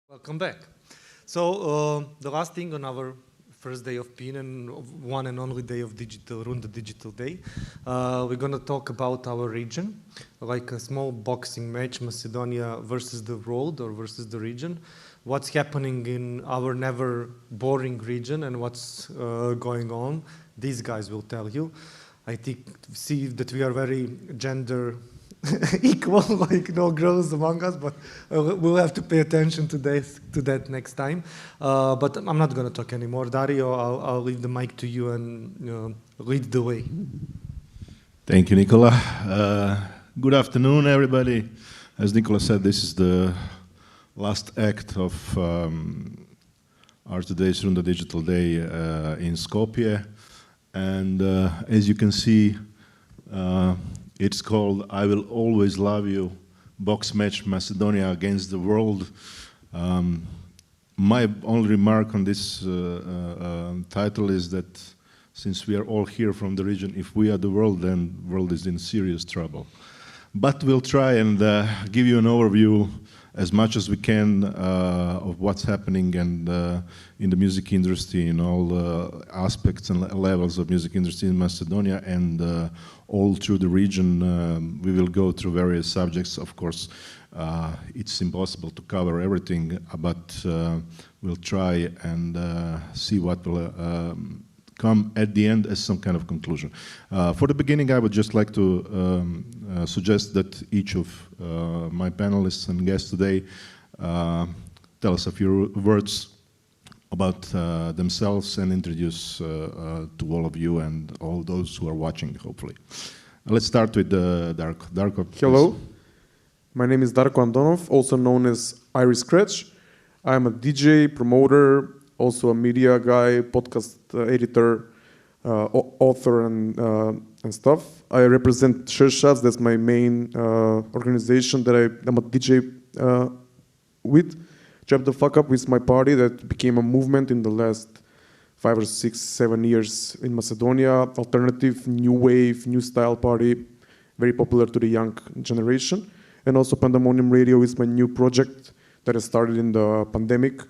Welcome back. The last thing on our first day of PIN and one and only day of RUNDA Digital Day, we're going to talk about our region, like a small boxing match, Macedonia versus the world or versus the region. What's happening in our never boring region and what's going on, these guys will tell you. I think see that we are very gender equal, like no girls among us, but we'll have to pay attention to that next time. But I'm not going to talk anymore. Dario, I'll leave the mic to you and lead the way. Thank you, Nicola. Good afternoon, everybody. As Nicola said, this is the last act of our today's RUNDA Digital Day in Skopje. And as you can see, it's called I Will Always Love You, box match Macedonia against the world. My only remark on this title is that since we are all here from the region, if we are the world, then the world is in serious trouble. But we'll try and give you an overview as much as we can of what's happening and in the music industry, in all aspects and levels of music industry in Macedonia and all through the region. We will go through various subjects. Of course, it's impossible to cover everything, but we'll try and see what will come at the end as some kind of conclusion. For the beginning, I would just like to suggest that each of my panelists and guests today tell us a few words about themselves and introduce to all of you and all those who are watching, hopefully. Let's start with Darko. Darko, hello, please. My name is Darko Andonov, also known as Iris Scratch. I'm a DJ, promoter, also a media guy, podcast editor, author, and stuff. I represent Šeršac, that's my main organization that I'm a DJ with. Jump the fuck up with my party that became a movement in the last 5 or 6, 7 years in Macedonia. Alternative, new wave, new style party, very popular to the young generation. And also Pandemonium Radio is my new project that I started in the pandemic,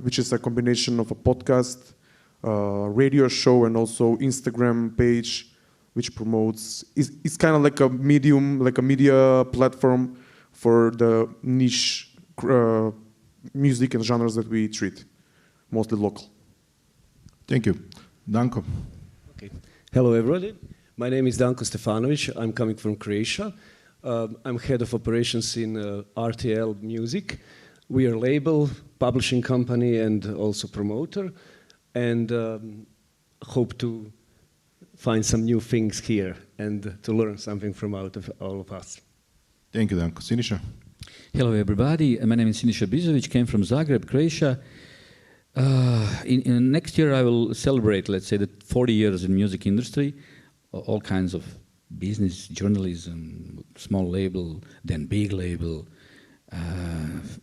which is a combination of a podcast, radio show, and also Instagram page, which promotes. It's kind of like a medium, like a media platform for the niche music and genres that we treat, mostly local. Thank you. Danko. Okay. Hello, everybody. My name is Danko Stefanović. I'm coming from Croatia. I'm head of operations in RTL Music. We are a label, publishing company, and also promoter, and hope to find some new things here and to learn something from out of all of us. Thank you, Danko. Siniša. Hello, everybody. My name is Siniša Bizović, came from Zagreb, Croatia. In next year, I will celebrate, let's say, the 40 years in music industry, all kinds of business, journalism, small label, then big label,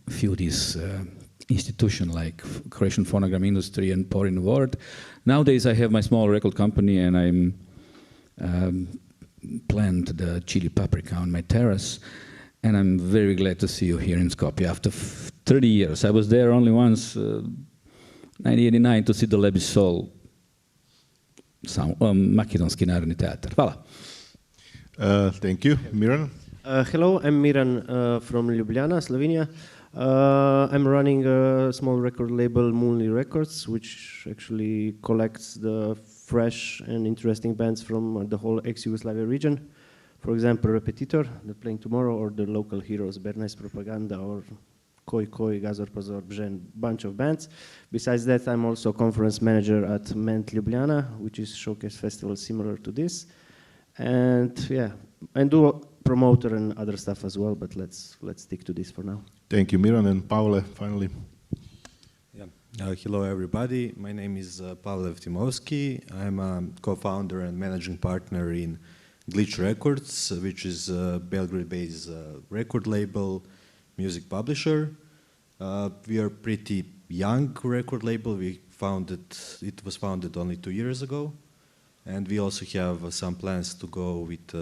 few this institution like Croatian phonogram industry and foreign world. Nowadays, I have my small record company, and I'm plant the chili paprika on my terrace. And I'm very glad to see you here in Skopje after 30 years. I was there only once, 1989, to see the Lebi Sol, Makedonski Narodni Teatar. Hvala. Thank you. Miran? Hello, I'm Miran from Ljubljana, Slovenia. I'm running a small record label, Moonly Records, which actually collects the fresh and interesting bands from the whole ex-Yugoslavia region. For example, Repetitor, they're playing tomorrow, or the local heroes, Bernays Propaganda, or Koi Koi, Gazor Pazor, Bžen, bunch of bands. Besides that, I'm also conference manager at Ment Ljubljana, which is showcase festival similar to this. And yeah, I do promoter and other stuff as well, but let's stick to this for now. Thank you, Miran. And Pavle, finally. Yeah. Hello, everybody. My name is Pavle Eftimovski. I'm a co-founder and managing partner in Glitch Records, which is a Belgrade-based record label, music publisher. We are pretty young record label. It was founded only 2 years ago, and we also have some plans to go with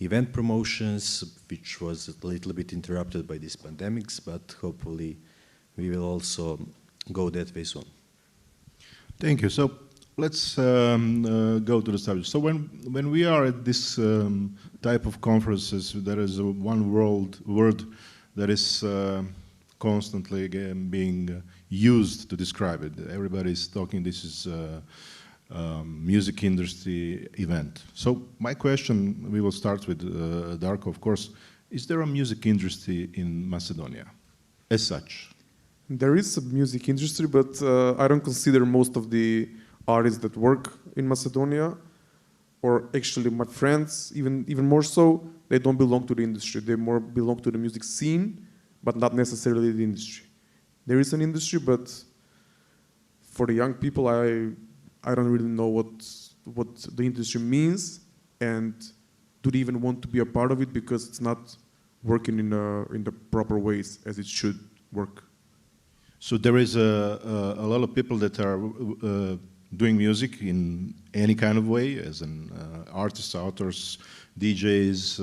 event promotions, which was a little bit interrupted by these pandemics, but hopefully we will also go that way soon. Thank you. So let's go to the subject. So when we are at this type of conferences, there is one word that is constantly again being used to describe it. Everybody is talking. This is music industry event. So my question, we will start with Darko, of course. Is there a music industry in Macedonia as such? There is a music industry, but I don't consider most of the artists that work in Macedonia, or actually my friends, even more so, they don't belong to the industry. They more belong to the music scene, but not necessarily the industry. There is an industry, but for the young people, I don't really know what the industry means, and do they even want to be a part of it because it's not working in the proper ways as it should work. So there is a lot of people that are doing music in any kind of way, as an artists, authors, DJs,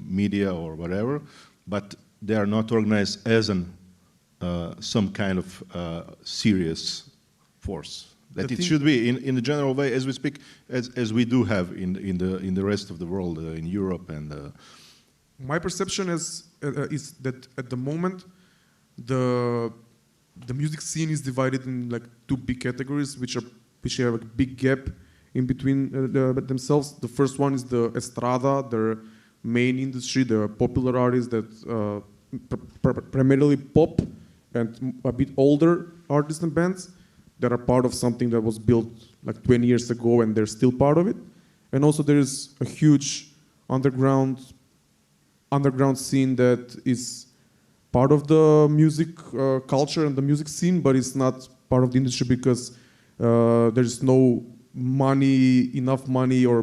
media, or whatever, but they are not organized as some kind of serious force. That it should be in the general way, as we speak, as we do have in the rest of the world, in Europe and. My perception is that at the moment, the music scene is divided in like two big categories, which have a big gap in between themselves. The first one is the estrada, the main industry, the popular artists that primarily pop and a bit older artists and bands that are part of something that was built like 20 years ago and they're still part of it. And also there is a huge underground scene that is part of the music culture and the music scene, but it's not part of the industry because there's no enough money or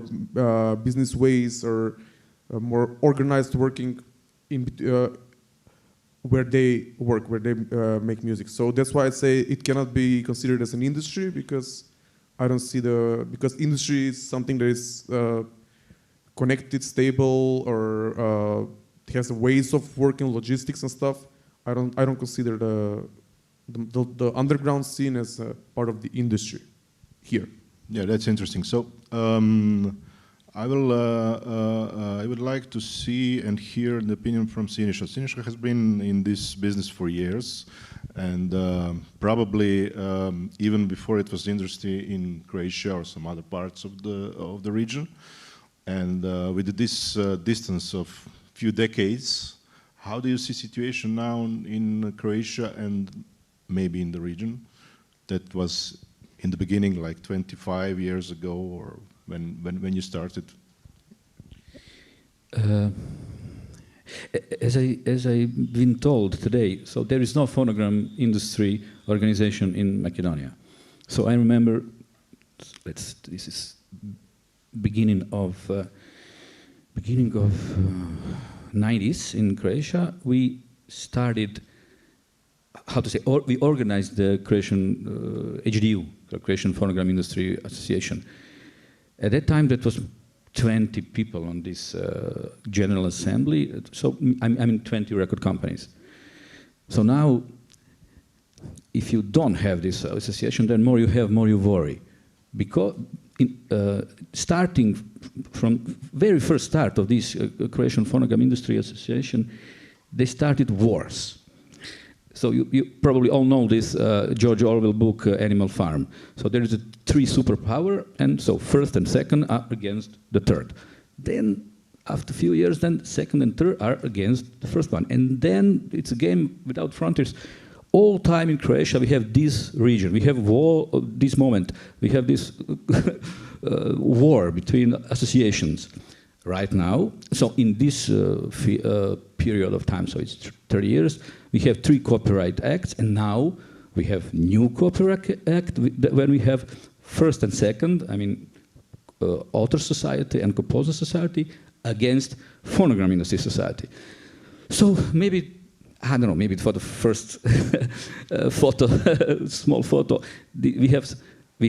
business ways or more organized working where they work, where they make music. So that's why I say it cannot be considered as an industry because I don't see because industry is something that is connected, stable, or has ways of working, logistics and stuff. I don't consider the underground scene as part of the industry here. Yeah, that's interesting. So I would like to see and hear the opinion from Siniša. Siniša has been in this business for years, and probably even before it was industry in Croatia or some other parts of the region. And with this distance of few decades, how do you see situation now in Croatia and maybe in the region that was in the beginning like 25 years ago or when you started? As I've been told today, so there is no phonogram industry organization in Macedonia. So I remember, this is beginning of 90s in Croatia. We started, we organized the Croatian HDU, the Croatian Phonogram Industry Association. At that time, that was 20 people on this General Assembly. So I'm in 20 record companies. So now, if you don't have this association, then more you have, more you worry. Because starting from very first start of this Croatian Phonogram Industry Association, they started wars. So you probably all know this George Orwell book, Animal Farm. So there is a three superpower, and so first and second are against the third. Then after a few years, then second and third are against the first one. And then it's a game without frontiers. All time in Croatia, we have this region, we have war, this moment, we have this war between associations right now. So in this period of time, so it's 30 years, we have 3 copyright acts, and now we have new copyright act when we have first and second, I mean, author society and composer society against phonogram industry society. So maybe, I don't know, maybe for the first photo, small photo, we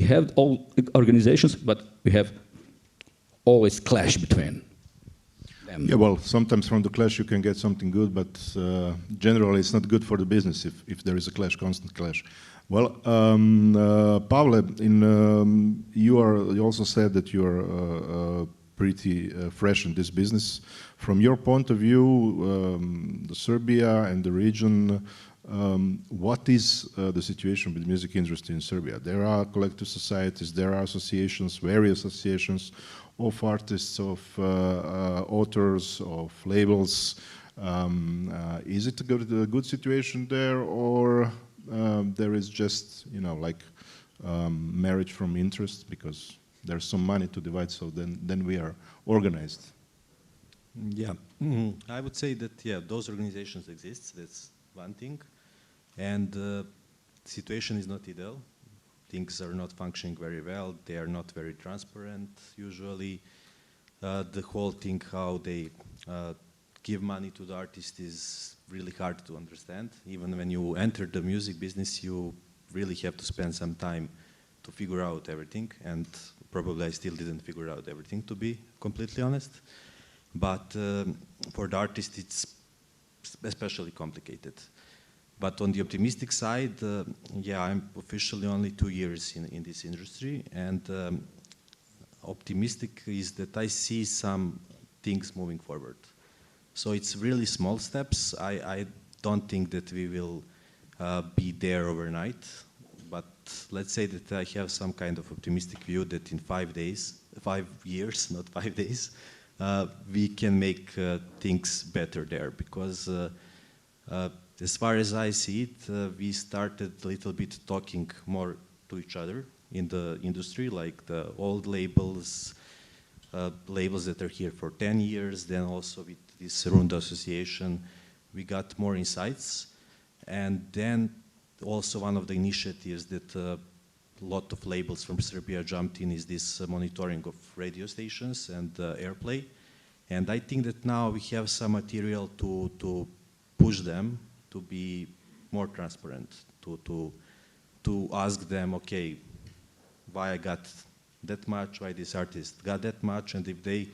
have all organizations, but we have always clash between. them. Yeah, well, sometimes from the clash you can get something good, but generally it's not good for the business if there is a clash, constant clash. Well, Pavle, you also said that you are pretty fresh in this business. From your point of view, Serbia and the region, what is the situation with the music industry in Serbia? There are collective societies, there are associations, various associations of artists, of authors, of labels. Is it a good situation there, or there is just, you know, like marriage from interest because there's some money to divide, so then we are organized? Yeah, I would say that, yeah, those organizations exist, that's one thing. And the situation is not ideal. Things are not functioning very well. They are not very transparent, usually. The whole thing, how they give money to the artist is really hard to understand. Even when you enter the music business, you really have to spend some time to figure out everything. And probably I still didn't figure out everything, to be completely honest. But for the artist, it's especially complicated. But on the optimistic side, yeah, I'm officially only 2 years in this industry, and optimistic is that I see some things moving forward. So it's really small steps. I don't think that we will be there overnight, but let's say that I have some kind of optimistic view that in 5 years, not 5 days, we can make things better there, because as far as I see it, we started a little bit talking more to each other in the industry, like the old labels, labels that are here for 10 years, then also with this RUNDA association, we got more insights. And then also one of the initiatives that a lot of labels from Serbia jumped in is this monitoring of radio stations and airplay. And I think that now we have some material to push them to be more transparent, to ask them, okay, why I got that much, why this artist got that much, and if they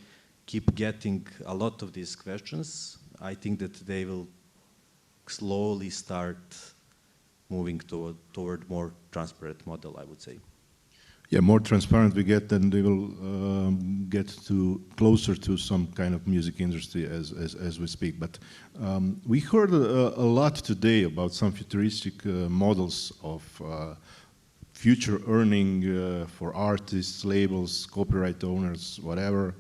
keep getting a lot of these questions, I think that they will slowly start moving toward more transparent model, I would say. Yeah, more transparent we get, then they will get closer to some kind of music industry as we speak. But we heard a lot today about some futuristic models of future earning for artists, labels, copyright owners, whatever.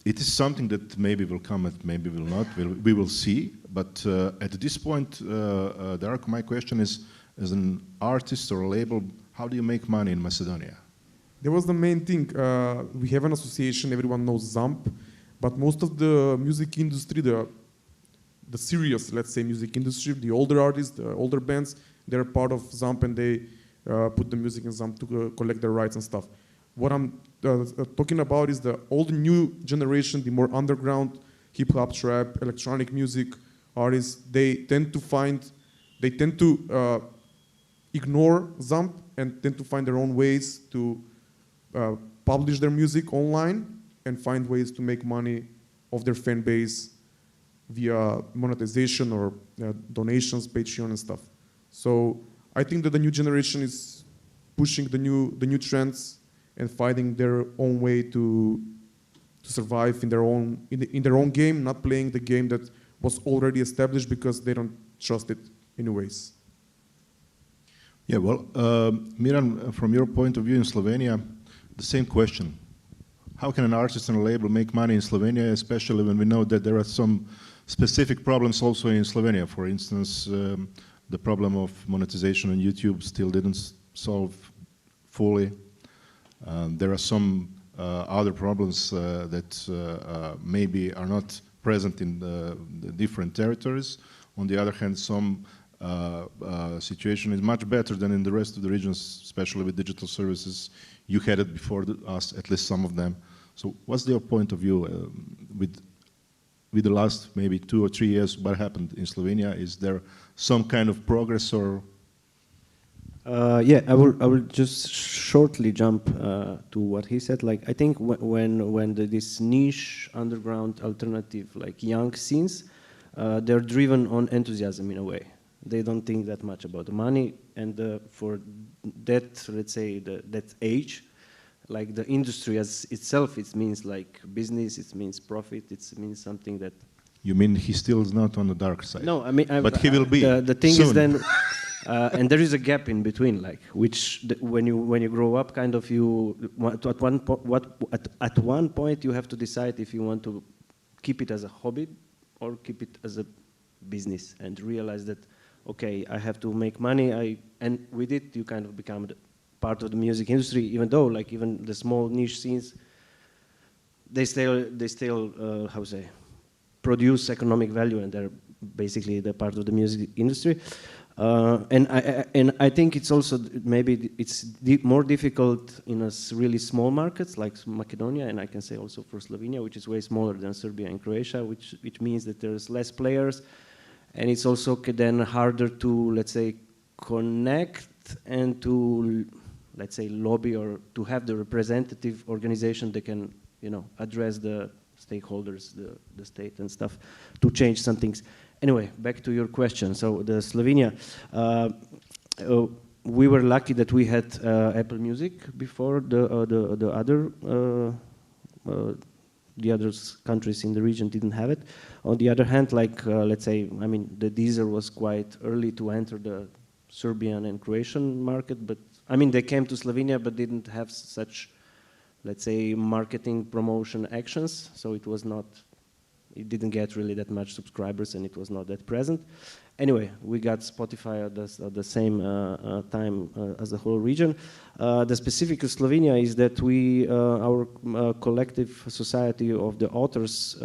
It is something that maybe will come and maybe will not. We will see. But at this point, Darko, my question is, as an artist or a label, how do you make money in Macedonia? That was the main thing. We have an association, everyone knows ZAMP, but most of the music industry, the serious, let's say, music industry, the older artists, the older bands, they're part of ZAMP and they put the music in ZAMP to collect their rights and stuff. What I'm talking about is the old new generation, the more underground hip-hop, trap, electronic music artists. They tend to ignore ZAMP and tend to find their own ways to publish their music online and find ways to make money of their fan base via monetization or donations, Patreon and stuff. So I think that the new generation is pushing the new trends and finding their own way to survive in their own game, not playing the game that was already established because they don't trust it anyways. Yeah, well, Miran, from your point of view in Slovenia, the same question. How can an artist and a label make money in Slovenia, especially when we know that there are some specific problems also in Slovenia? For instance, the problem of monetization on YouTube still didn't solve fully. There are some other problems that maybe are not present in the different territories. On the other hand, some situation is much better than in the rest of the regions, especially with digital services. You had it before us, at least some of them. So what's your point of view with the last maybe 2 or 3 years? What happened in Slovenia? Is there some kind of progress or? Yeah, I will just shortly jump to what he said. Like, I think when this niche underground alternative, like young scenes, they're driven on enthusiasm in a way. They don't think that much about the money, and for that, let's say, that age, like the industry as itself, it means like business, it means profit, it means something that. You mean he still is not on the dark side? No, I mean, but he will be. The thing soon. is then, and there is a gap in between, like when you grow up, kind of you at one point you have to decide if you want to keep it as a hobby or keep it as a business, and realize that okay, I have to make money. And with it you kind of become part of the music industry, even though like even the small niche scenes, they still how to say, produce economic value, and they're basically the part of the music industry. And I think it's also maybe it's more difficult in really small markets like Macedonia, and I can say also for Slovenia, which is way smaller than Serbia and Croatia, which means that there's less players, and it's also then harder to, let's say, connect and to, let's say, lobby or to have the representative organization that can, address the stakeholders, the state and stuff, to change some things. Anyway, back to your question. So the Slovenia, we were lucky that we had Apple Music before the other countries in the region didn't have it. On the other hand, like let's say, I mean, the Deezer was quite early to enter the Serbian and Croatian market, but I mean, they came to Slovenia but didn't have such, let's say, marketing promotion actions, so it didn't get really that much subscribers, and it was not that present. Anyway, we got Spotify at the same time as the whole region. The specific of Slovenia is that our collective society of the authors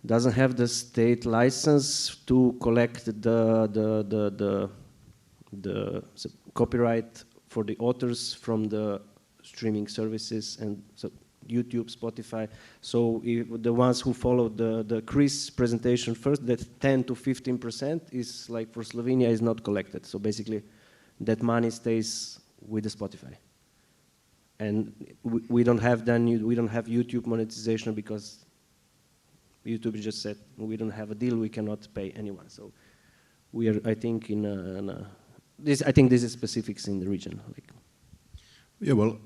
doesn't have the state license to collect the copyright for the authors from the streaming services, and so YouTube, Spotify. So the ones who followed the Chris presentation first, that 10 to 15% is like for Slovenia is not collected. So basically, that money stays with the Spotify, and we don't have YouTube monetization because YouTube just said we don't have a deal, we cannot pay anyone. So we are, I think, I think this is specifics in the region. Like. Yeah, well,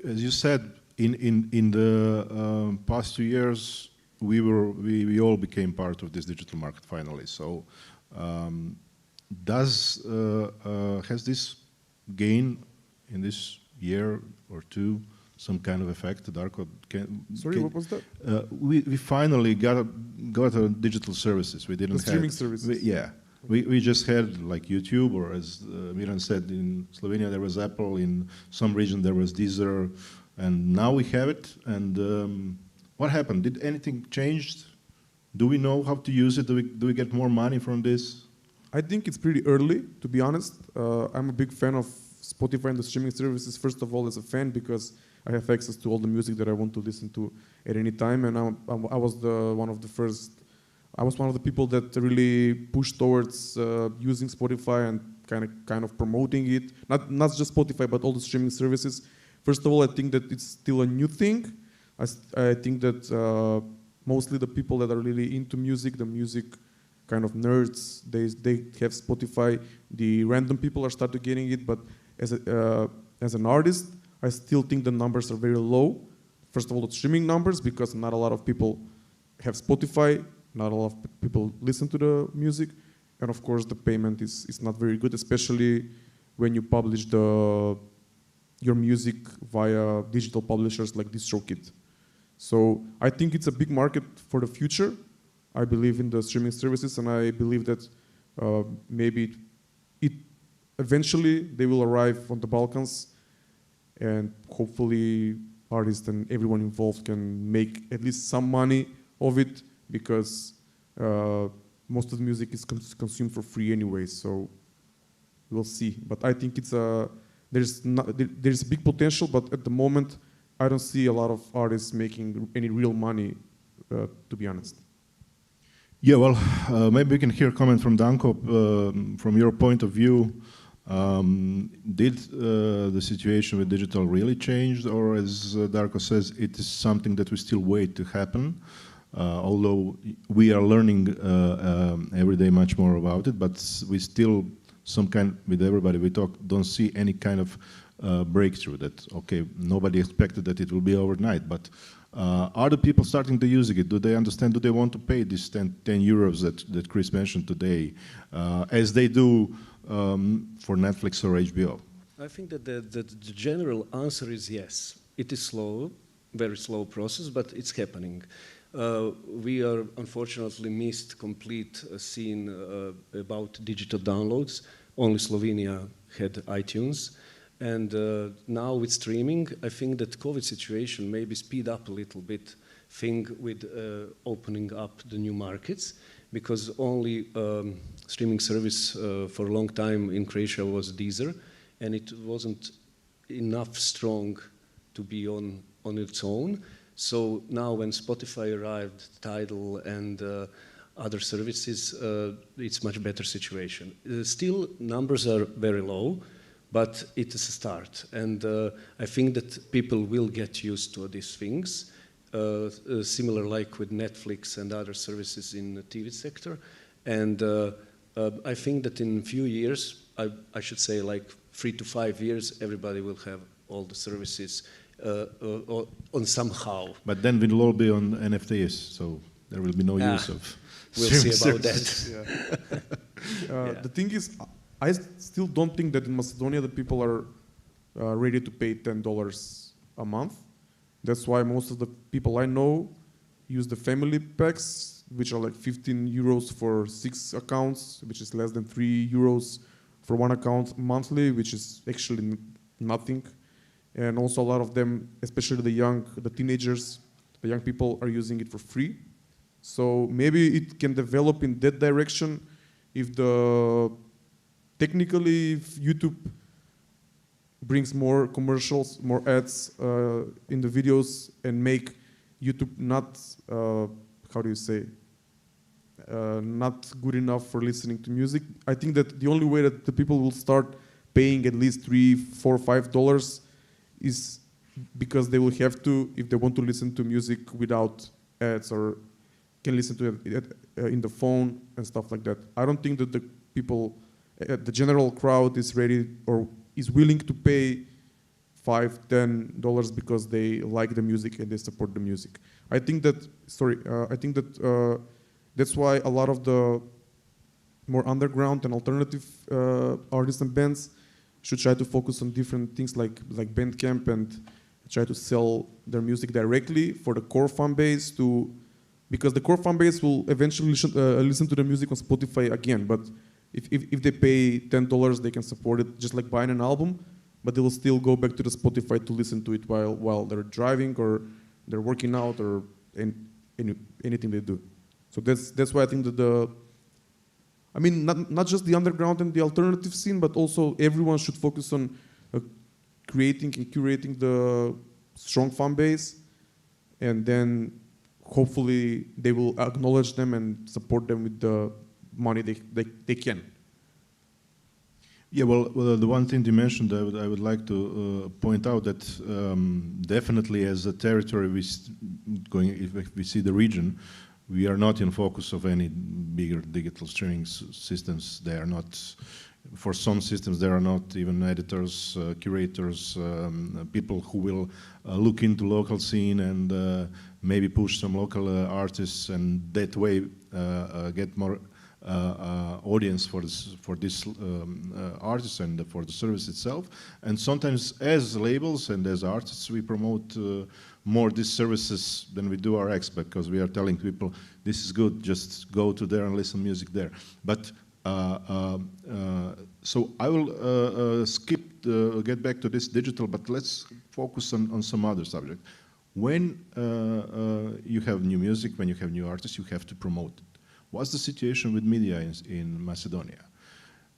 as you said, in the past 2 years, we all became part of this digital market finally. So, has this gain in this year or two some kind of effect, Darko? What was that? We finally got a digital services. We didn't have streaming services. We just had like YouTube, or as Miran said, in Slovenia there was Apple, in some region there was Deezer, and now we have it. And what happened? Did anything change? Do we know how to use it? Do we get more money from this? I think it's pretty early, to be honest. I'm a big fan of Spotify and the streaming services, first of all, as a fan, because I have access to all the music that I want to listen to at any time, and I was one of the people that really pushed towards using Spotify and kind of promoting it. Not just Spotify, but all the streaming services. First of all, I think that it's still a new thing. I think that mostly the people that are really into music, the music kind of nerds, they have Spotify. The random people are started getting it, but as an artist, I still think the numbers are very low. First of all, the streaming numbers, because not a lot of people have Spotify. Not a lot of people listen to the music, and of course the payment is not very good, especially when you publish your music via digital publishers like DistroKid. So I think it's a big market for the future. I believe in the streaming services, and I believe that maybe it eventually they will arrive on the Balkans, and hopefully artists and everyone involved can make at least some money of it, because most of the music is consumed for free anyway, so we'll see. But I think there's a big potential, but at the moment I don't see a lot of artists making any real money, to be honest. Yeah, well, maybe we can hear a comment from Danko. From your point of view, did the situation with digital really change, or as Darko says, it is something that we still wait to happen? Although we are learning every day much more about it, but we still, with everybody we talk, don't see any kind of breakthrough that, okay, nobody expected that it will be overnight, but are the people starting to use it? Do they understand, do they want to pay this 10 euros that Chris mentioned today, as they do for Netflix or HBO? I think that the general answer is yes. It is slow, very slow process, but it's happening. We are unfortunately missed complete scene about digital downloads. Only Slovenia had iTunes. And now with streaming, I think that COVID situation maybe speed up a little bit thing with opening up the new markets, because only streaming service for a long time in Croatia was Deezer, and it wasn't enough strong to be on its own. So now when Spotify arrived, Tidal and other services, it's much better situation. Still, numbers are very low, but it is a start. And I think that people will get used to these things, similar like with Netflix and other services in the TV sector. And I think that in a few years, I should say like 3 to 5 years, everybody will have all the services on somehow. But then we'll all be on NFTs, so there will be no use of. We'll see about that. The thing is, I still don't think that in Macedonia the people are ready to pay $10 a month. That's why most of the people I know use the family packs, which are like 15 euros for 6 accounts, which is less than 3 euros for 1 account monthly, which is actually nothing. And also a lot of them, especially the teenagers, the young people are using it for free. So maybe it can develop in that direction if technically if YouTube brings more commercials, more ads in the videos and make YouTube not, not good enough for listening to music. I think that the only way that the people will start paying at least $3, $4, $5 is because they will have to, if they want to listen to music without ads, or can listen to it in the phone and stuff like that. I don't think that the people, the general crowd is ready or is willing to pay $5, $10 because they like the music and they support the music. I think that, that's why a lot of the more underground and alternative artists and bands should try to focus on different things like Bandcamp and try to sell their music directly for the core fan base because the core fan base will eventually listen to the music on Spotify again. But if they pay $10, they can support it just like buying an album, but they will still go back to the Spotify to listen to it while they're driving or they're working out or anything they do. So that's why I think that not just the underground and the alternative scene, but also everyone should focus on creating and curating the strong fan base, and then hopefully they will acknowledge them and support them with the money they can. Yeah, well, the one thing you mentioned, I would like to point out that definitely as a territory, if we see the region, we are not in focus of any bigger digital streaming systems. They are not, for some systems, there are not even editors, curators, people who will look into local scene and maybe push some local artists and that way get more audience for this artist and for the service itself. And sometimes as labels and as artists we promote more these services than we do our acts, because we are telling people this is good, just go to there and listen music there. But so I will get back to this digital, but let's focus on some other subject. When you have new music, when you have new artists, you have to promote it. What's the situation with media in Macedonia?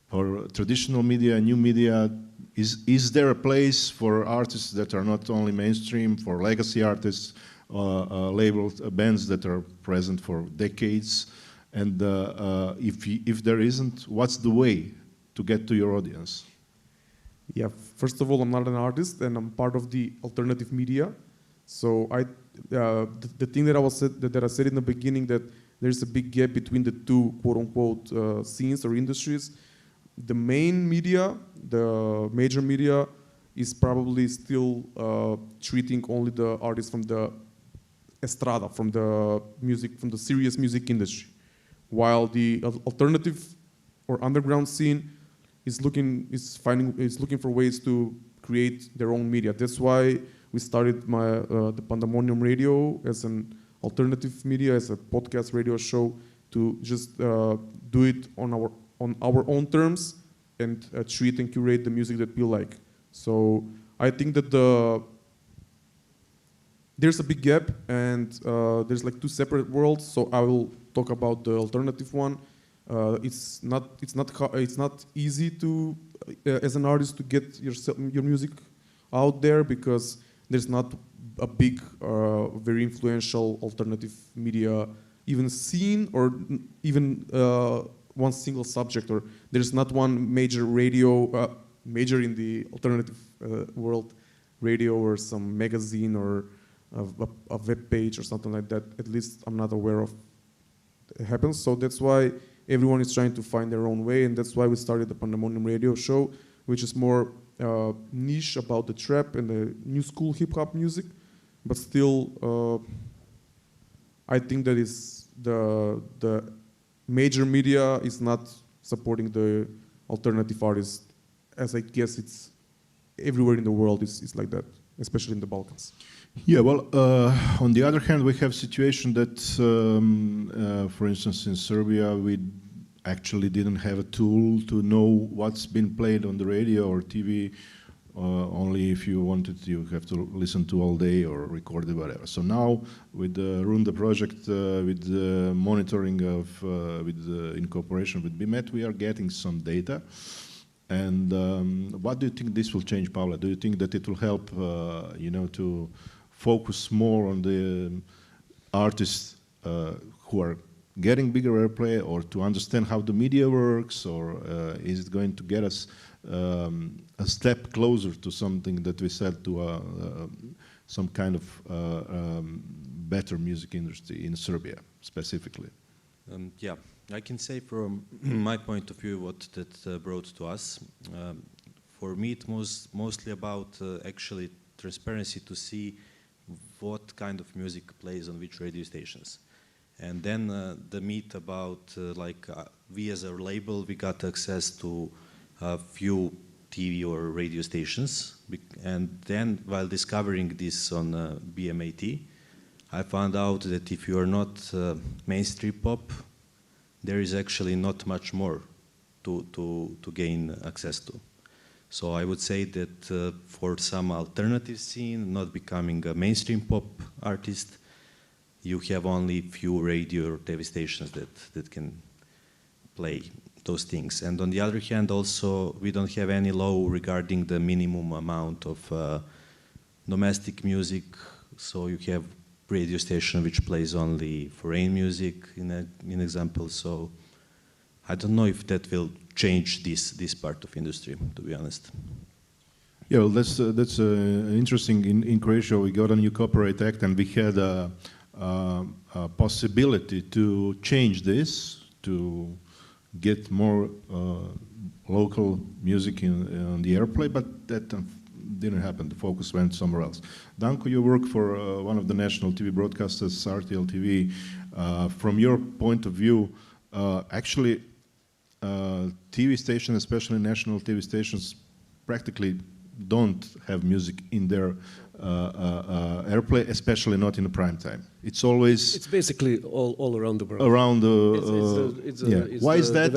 For traditional media, new media, is there a place for artists that are not only mainstream, for legacy artists, labeled bands that are present for decades, And if there isn't, what's the way to get to your audience? Yeah, first of all, I'm not an artist, and I'm part of the alternative media. So the thing that I said in the beginning, that there's a big gap between the two quote-unquote scenes or industries. The main media, the major media, is probably still treating only the artists from the estrada, from the music, from the serious music industry, while the alternative or underground scene is looking for ways to create their own media. That's why we started the Pandemonium Radio as an alternative media, as a podcast radio show, to just do it on our own terms and treat and curate the music that we like. So I think that there's a big gap, and there's like two separate worlds. So I will talk about the alternative one. It's not easy to as an artist to get your music out there, because there's not a big, very influential alternative media even scene, or even one single subject, or there's not one major radio, major in the alternative world, radio or some magazine or a web page or something like that. At least I'm not aware of it happens. So that's why everyone is trying to find their own way, and that's why we started the Pandemonium Radio show, which is more niche about the trap and the new school hip-hop music, but still I think that is the major media is not supporting the alternative artists, as I guess it's everywhere in the world is like that, especially in the Balkans. Yeah, well, on the other hand, we have situation that, for instance, in Serbia, we actually didn't have a tool to know what's been played on the radio or TV. Only if you wanted, you have to listen to all day or record it, whatever. So now, with the RUNDA project, with the monitoring of, in cooperation with BMET, we are getting some data. And what do you think this will change, Pavle? Do you think that it will help, to focus more on the artists who are getting bigger airplay, or to understand how the media works, or is it going to get us a step closer to something that we said, to some kind of better music industry in Serbia specifically? Yeah, I can say from my point of view what that brought to us. For me, it was mostly about actually transparency, to see what kind of music plays on which radio stations. And then the meat about we as a label, we got access to a few TV or radio stations. And then while discovering this on BMAT, I found out that if you are not mainstream pop, there is actually not much more to gain access to. So I would say that for some alternative scene, not becoming a mainstream pop artist, you have only few radio or TV stations that can play those things. And on the other hand, also, we don't have any law regarding the minimum amount of domestic music. So you have radio station which plays only foreign music, in example. So I don't know if that will change this part of industry, to be honest. Yeah, well, that's interesting. In Croatia, we got a new Copyright Act, and we had a possibility to change this, to get more local music on the airplay, but that didn't happen. The focus went somewhere else. Danko, you work for one of the national TV broadcasters, RTL TV. From your point of view, actually, TV stations, especially national TV stations, practically don't have music in their airplay, especially not in the prime time. It's always... It's basically all around the world. Around why is that,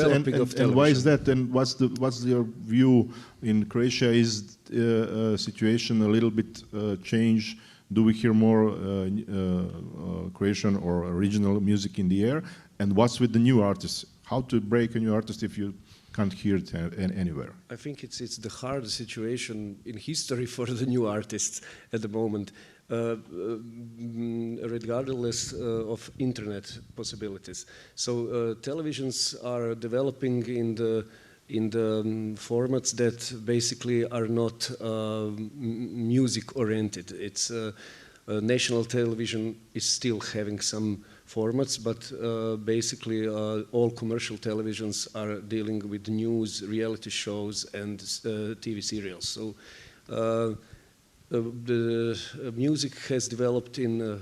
and why is that, and what's your view in Croatia? Is situation a little bit changed? Do we hear more Croatian or regional music in the air? And what's with the new artists? How to break a new artist if you can't hear it anywhere? I think it's the hardest situation in history for the new artists at the moment. regardless of internet possibilities. So televisions are developing in the formats that basically are not music-oriented. It's national television is still having some formats, but basically all commercial televisions are dealing with news, reality shows, and TV serials. So the music has developed in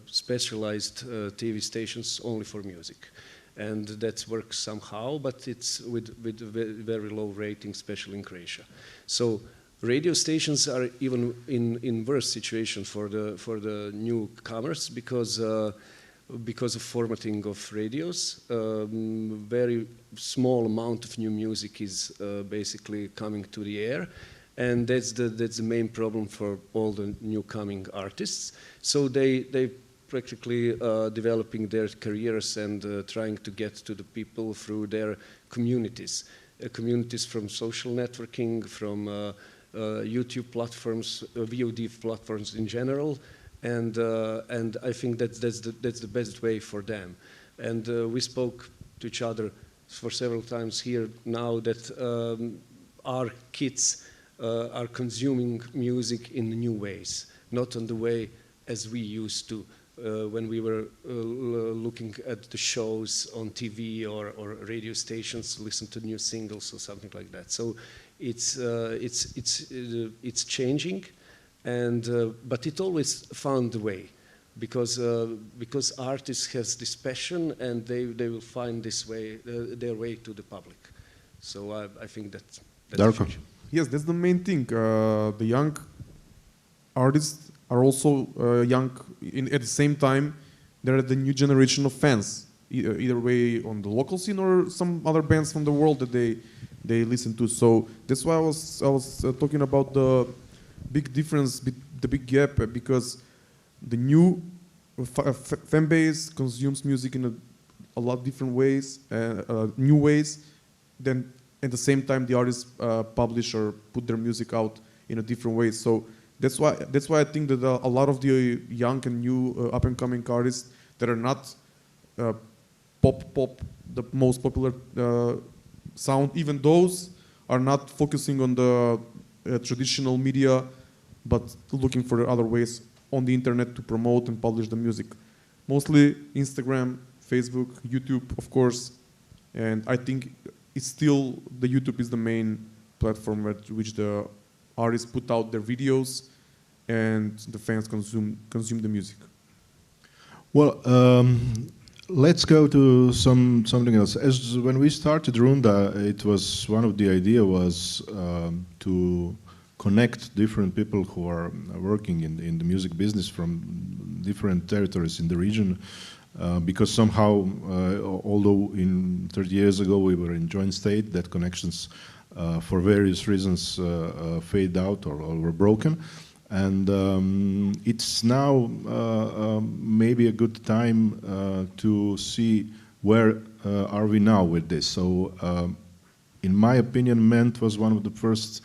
specialized TV stations only for music. And that works somehow, but it's with very low rating, especially in Croatia. So radio stations are even in worse situation for the newcomers because of formatting of radios. Very small amount of new music is basically coming to the air, and that's the main problem for all the new coming artists. So they practically developing their careers and trying to get to the people through their communities. Communities from social networking, from YouTube platforms, VOD platforms in general, and I think that's the best way for them. And we spoke to each other for several times here now that our kids are consuming music in new ways, not in the way as we used to when we were looking at the shows on TV or radio stations, listen to new singles or something like that. So it's changing, and but it always found a way, because artists has this passion and they will find this way their way to the public. So I think that's Darko. Yes, that's the main thing. The young artists are also young. At the same time, they're the new generation of fans. Either way, on the local scene or some other bands from the world that they listen to. So that's why I was talking about the big difference, the big gap, because the new fan base consumes music in a lot of different ways, new ways. Then at the same time, the artists publish or put their music out in a different way. So that's why I think that a lot of the young and new up and coming artists that are not pop, the most popular sound, even those are not focusing on the traditional media, but looking for other ways on the internet to promote and publish the music. Mostly Instagram, Facebook, YouTube, of course, and I think it's still the YouTube is the main platform at which the artists put out their videos and the fans consume the music. Well, let's go to something else. As when we started RUNDA, it was one of the idea was to connect different people who are working in the music business from different territories in the region, because somehow, although in 30 years ago we were in joint state, that connections for various reasons fade out or were broken. And it's now maybe a good time to see where are we now with this. So in my opinion, MENT was one of the first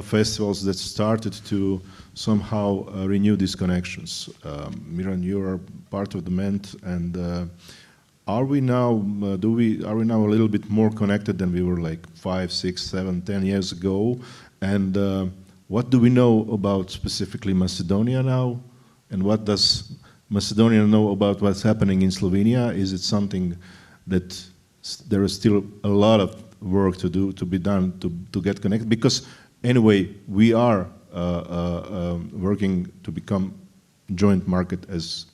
festivals that started to somehow renew these connections. Miran, you are part of the MENT, and are we now a little bit more connected than we were like 5, 6, 7, 10 years ago? And what do we know about specifically Macedonia now? And what does Macedonia know about what's happening in Slovenia? Is it something that there is still a lot of work to do, to be done, to get connected? Because anyway, we are working to become joint market as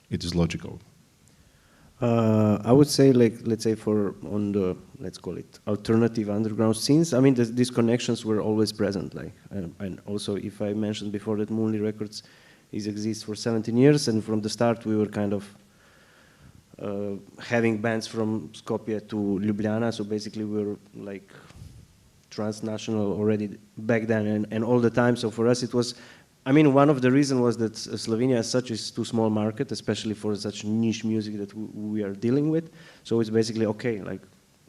it is logical. I would say, let's say on the, let's call it alternative underground scenes, I mean, these connections were always present. And also, if I mentioned before that Moonly Records exists for 17 years, and from the start we were kind of having bands from Skopje to Ljubljana, so basically we were like transnational already back then and all the time. So for us it was, I mean, one of the reasons was that Slovenia as such is too small market, especially for such niche music that we are dealing with. So it's basically, okay, like,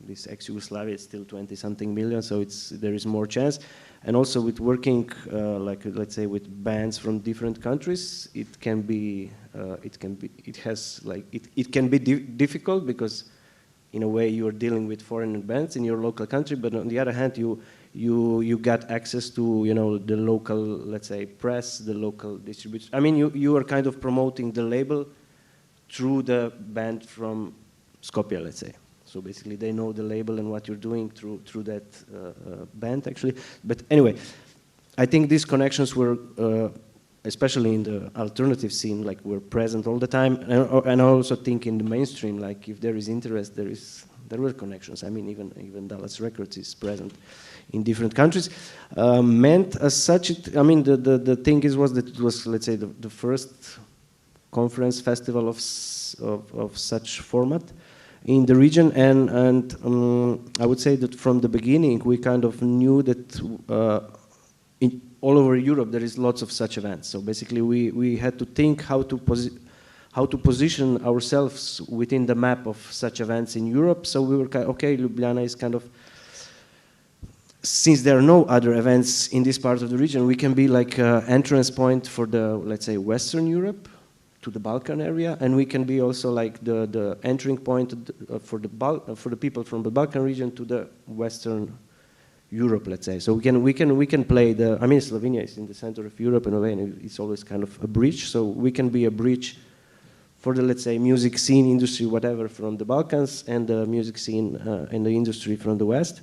this ex-Yugoslavia, it's still 20-something million, so there is more chance. And also with working, like let's say, with bands from different countries, it can be difficult because, in a way, you are dealing with foreign bands in your local country. But on the other hand, you got access to the local, let's say, press, the local distribution. I mean, you are kind of promoting the label through the band from Skopje, let's say. So basically, they know the label and what you're doing through that band, actually. But anyway, I think these connections were, especially in the alternative scene, like were present all the time. And I also think in the mainstream, like if there is interest, there were connections. I mean, even Dallas Records is present in different countries. Meant as such, I mean, the thing was that it was, let's say, the first conference festival of such format in the region, and I would say that from the beginning we kind of knew that all over Europe there is lots of such events. So basically we had to think how to position ourselves within the map of such events in Europe. So we were okay, Ljubljana is kind of, since there are no other events in this part of the region, we can be like an entrance point for the, let's say, Western Europe to the Balkan area, and we can be also like the entering point for the people from the Balkan region to the Western Europe, let's say. So we can play the. I mean, Slovenia is in the center of Europe in a way, and it's always kind of a bridge. So we can be a bridge for the, let's say, music scene, industry, whatever, from the Balkans, and the music scene and the industry from the West.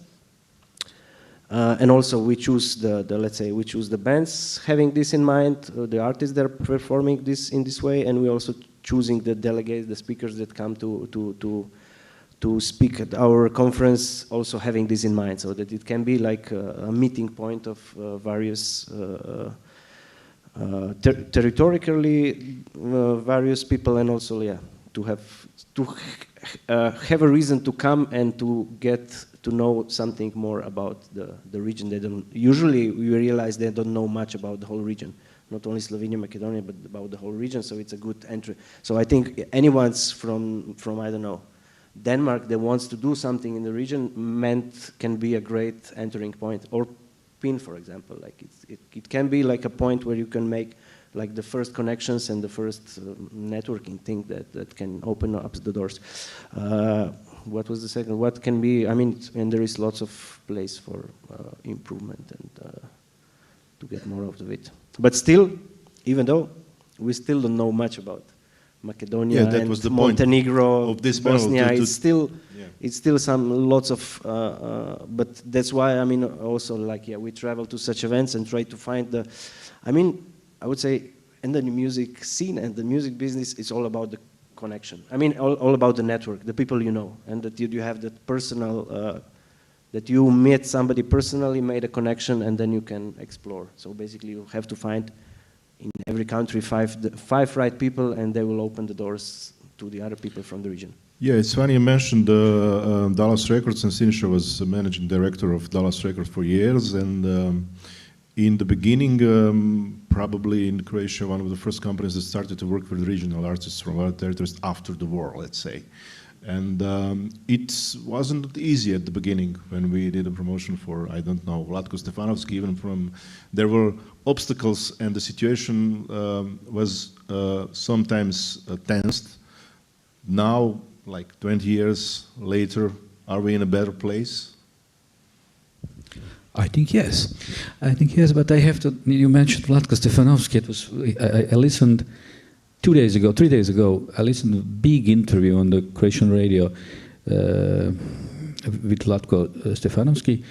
And also we choose the bands having this in mind, the artists that are performing this in this way, and we also choosing the delegates, the speakers that come to speak at our conference, also having this in mind, so that it can be like a meeting point of various territorially various people, and also to have a reason to come and to get to know something more about the region. Usually we realize they don't know much about the whole region, not only Slovenia, Macedonia, but about the whole region. So it's a good entry. So I think anyone's from I don't know, Denmark that wants to do something in the region can be a great entering point. Or PIN, for example, like it can be like a point where you can make like the first connections and the first networking thing that can open up the doors. What was the second? What can be? I mean, and there is lots of place for improvement and to get more out of it. But still, even though we still don't know much about Macedonia and was the Montenegro, of this Bosnia, it's still lots of. But that's why, I mean, also like we travel to such events and try to find the. I mean, I would say, in the music scene and the music business, it's all about the connection. I mean, all about the network, the people you know, and that you have that personal, that you meet somebody personally, made a connection, and then you can explore. So basically, you have to find in every country five right people, and they will open the doors to the other people from the region. Yeah, it's funny you mentioned Dallas Records, and Siniša was managing director of Dallas Records for years, and in the beginning, probably in Croatia, one of the first companies that started to work with regional artists from other territories after the war, let's say. And it wasn't easy at the beginning when we did a promotion for, I don't know, Vlatko Stefanović, even there were obstacles, and the situation was sometimes tensed. Now, like 20 years later, are we in a better place? I think yes. But I have to. You mentioned Vlatko Stefanović. It was. I listened 3 days ago. I listened to a big interview on the Croatian radio with Vlatko Stefanović,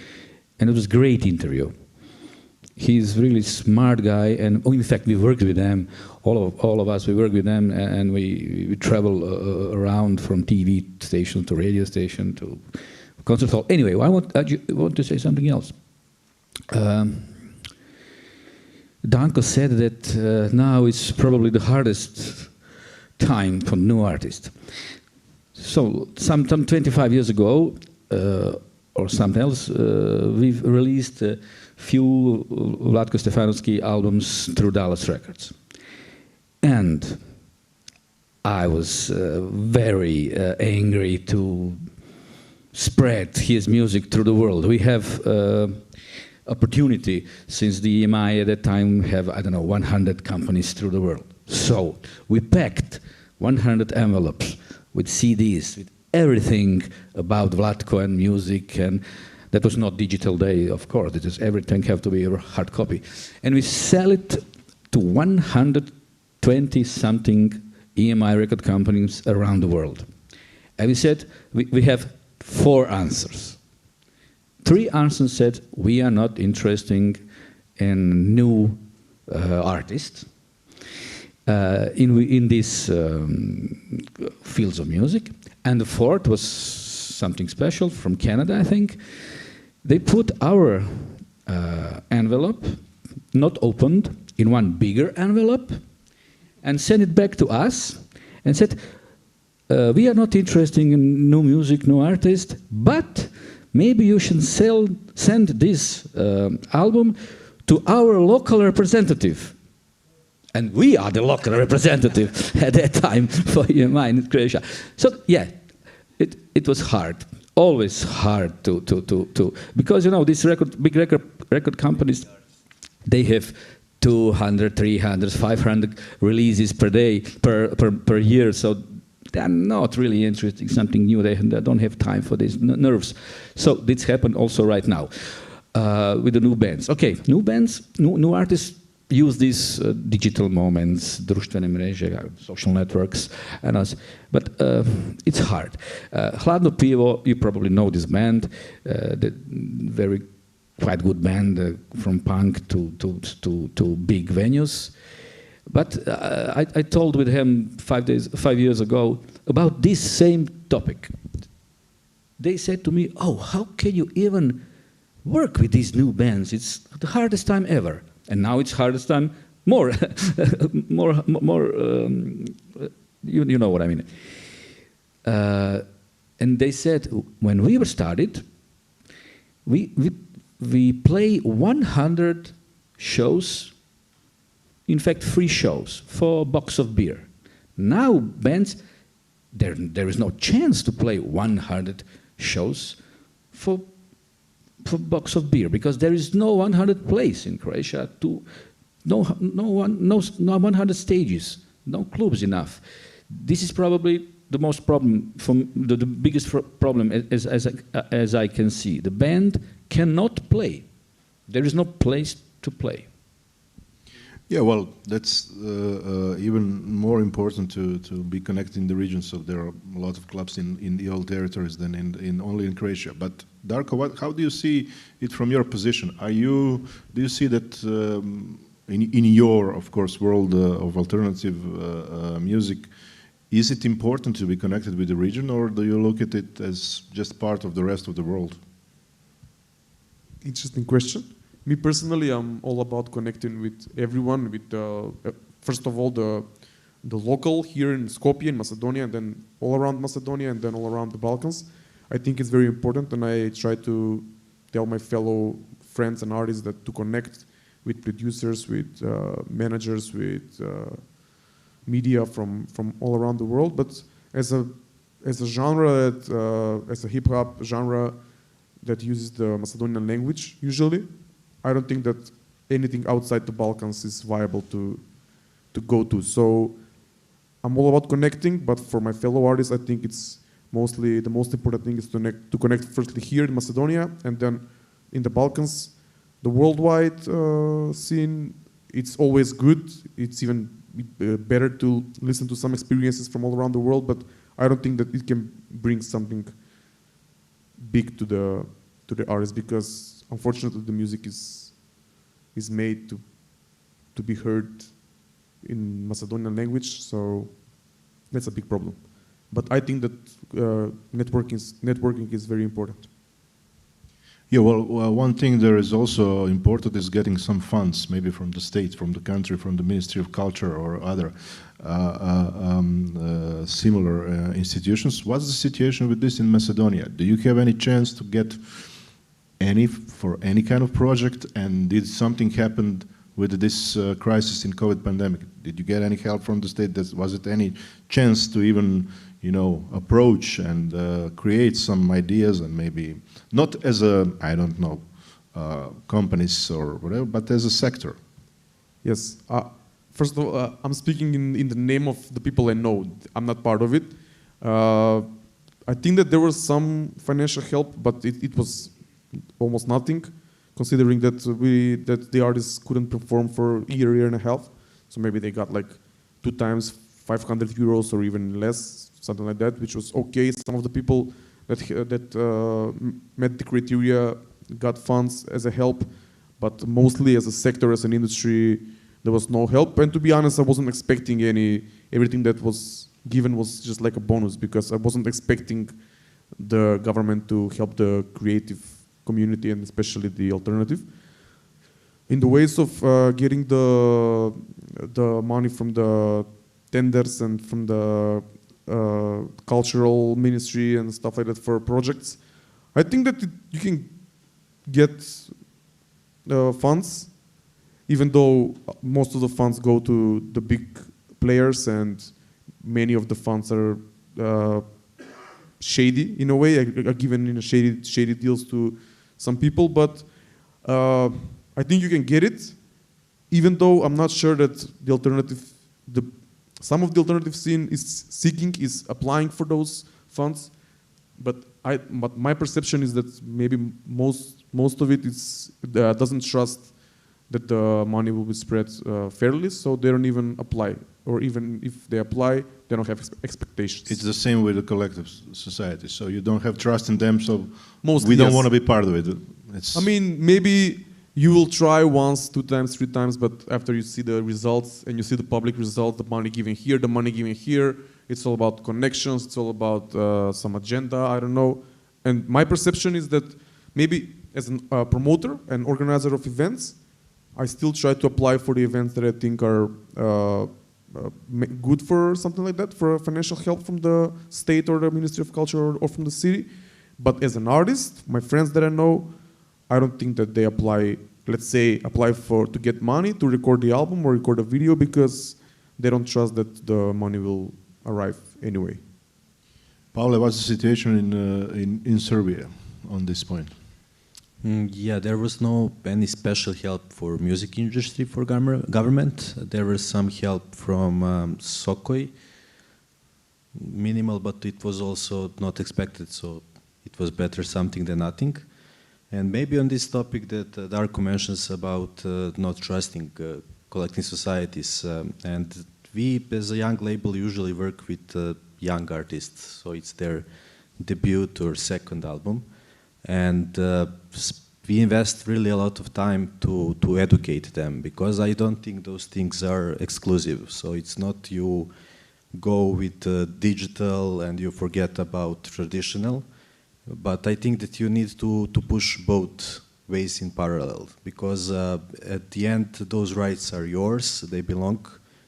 and it was a great interview. He's a really smart guy, and in fact, we worked with them. All of us, we work with them, and we travel around from TV station to radio station to concert hall. Anyway, I want to say something else. Danko said that now it's probably the hardest time for new artists. So some 25 years ago, or something else, we've released a few Vlatko Stefanović albums through Dallas Records. And I was very angry to spread his music through the world. We have opportunity, since the EMI at that time have, I don't know, 100 companies through the world. So we packed 100 envelopes with CDs, with everything about Vlatko and music, and that was not digital day, of course. It is everything have to be a hard copy. And we sell it to 120-something EMI record companies around the world. And we said, we have 4 answers. 3 answers said, we are not interested in new artists in these fields of music. And the 4th was something special from Canada, I think. They put our envelope, not opened, in one bigger envelope and sent it back to us and said, we are not interested in new music, new artists, but maybe you should send this album to our local representative. And we are the local representative at that time for EMI in Croatia. So yeah, it was hard, always hard to because you know these big record companies, they have 200, 300, 500 releases per day, per year. So they're not really interested in something new. They don't have time for these nerves. So this happened also right now with the new bands. Okay, new bands, new artists use these digital moments, društvene mreže, social networks, and us. But it's hard. Hladno Pivo, you probably know this band, the very quite good band from punk to big venues. But I told with him 5 years ago about this same topic. They said to me, "Oh, how can you even work with these new bands? It's the hardest time ever." And now it's hardest time more, you know what I mean. And they said, when we were started, we play 100 shows, in fact, free shows for a box of beer. Now bands, there is no chance to play 100 shows for box of beer, because there is no 100 place in Croatia, no 100 stages, no clubs enough. This is probably the most problem, the biggest problem as I can see. The band cannot play. There is no place to play. Yeah, well, that's even more important to be connected in the region. So there are a lot of clubs in the old territories than only in Croatia. But Darko, how do you see it from your position? Do you see that in your, of course, world of alternative music, is it important to be connected with the region, or do you look at it as just part of the rest of the world? Interesting question. Me personally, I'm all about connecting with everyone, with first of all the local here in Skopje, in Macedonia, and then all around Macedonia, and then all around the Balkans. I think it's very important, and I try to tell my fellow friends and artists that to connect with producers, with managers, with media from all around the world. But as a genre, as a hip hop genre that uses the Macedonian language usually, I don't think that anything outside the Balkans is viable to go to. So I'm all about connecting, but for my fellow artists, I think it's mostly the most important thing is to connect firstly here in Macedonia, and then in the Balkans, the worldwide scene. It's always good. It's even better to listen to some experiences from all around the world, but I don't think that it can bring something big to the artist, because unfortunately, the music is made to be heard in Macedonian language, so that's a big problem. But I think that networking is very important. Yeah, well, one thing that is also important is getting some funds, maybe from the state, from the country, from the Ministry of Culture or other similar institutions. What's the situation with this in Macedonia? Do you have any chance to get for any kind of project, and did something happen with this crisis in COVID pandemic? Did you get any help from the state? Was it any chance to even, approach and create some ideas and maybe not as a, I don't know, companies or whatever, but as a sector? Yes. First of all, I'm speaking in the name of the people I know. I'm not part of it. I think that there was some financial help, but it was almost nothing, considering that the artists couldn't perform for a year and a half. So maybe they got like 2 times 500 euros or even less, something like that, which was okay. Some of the people that met the criteria got funds as a help, but mostly as a sector, as an industry, there was no help. And to be honest, I wasn't expecting everything that was given was just like a bonus, because I wasn't expecting the government to help the creative community and especially the alternative. In the ways of getting the money from the tenders and from the cultural ministry and stuff like that for projects, I think that you can get funds, even though most of the funds go to the big players and many of the funds are shady in a way, are given in a shady deals to some people, but I think you can get it, even though I'm not sure that some of the alternative scene is applying for those funds, but my perception is that maybe most of it doesn't trust that the money will be spread fairly, so they don't even apply. Or even if they apply, they don't have expectations. It's the same with the collective society. So you don't have trust in them, so mostly, we don't want to be part of it. I mean, maybe you will try once, 2 times, 3 times, but after you see the results and you see the public results, the money given here, the money given here, it's all about connections, it's all about some agenda, I don't know. And my perception is that maybe as a promoter and organizer of events, I still try to apply for the events that I think are good for something like that, for financial help from the state or the Ministry of Culture or from the city. But as an artist, my friends that I know, I don't think that they apply, let's say, to get money to record the album or record a video, because they don't trust that the money will arrive anyway. Pavle, what's the situation in Serbia on this point? Yeah, there was no any special help for music industry for government. There was some help from Sokoj, minimal, but it was also not expected, so it was better something than nothing. And maybe on this topic that Darko mentions about not trusting collecting societies, and we as a young label usually work with young artists, so it's their debut or second album. And we invest really a lot of time to educate them, because I don't think those things are exclusive. So it's not you go with digital and you forget about traditional, but I think that you need to push both ways in parallel, because at the end those rights are yours, they belong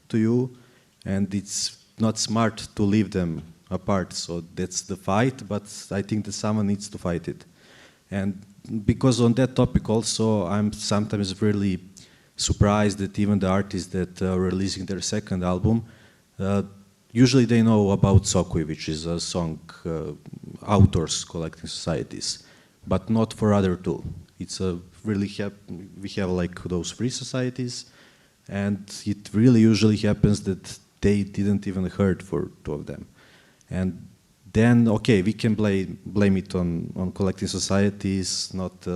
to you, and it's not smart to leave them apart. So that's the fight, but I think that someone needs to fight it. And because on that topic also, I'm sometimes really surprised that even the artists that are releasing their second album, usually they know about Sokoj, which is a song authors collecting societies, but not for other two. It's a really we have like those free societies, and it really usually happens that they didn't even heard for 2 of them. And then, okay, we can blame it on collecting societies, not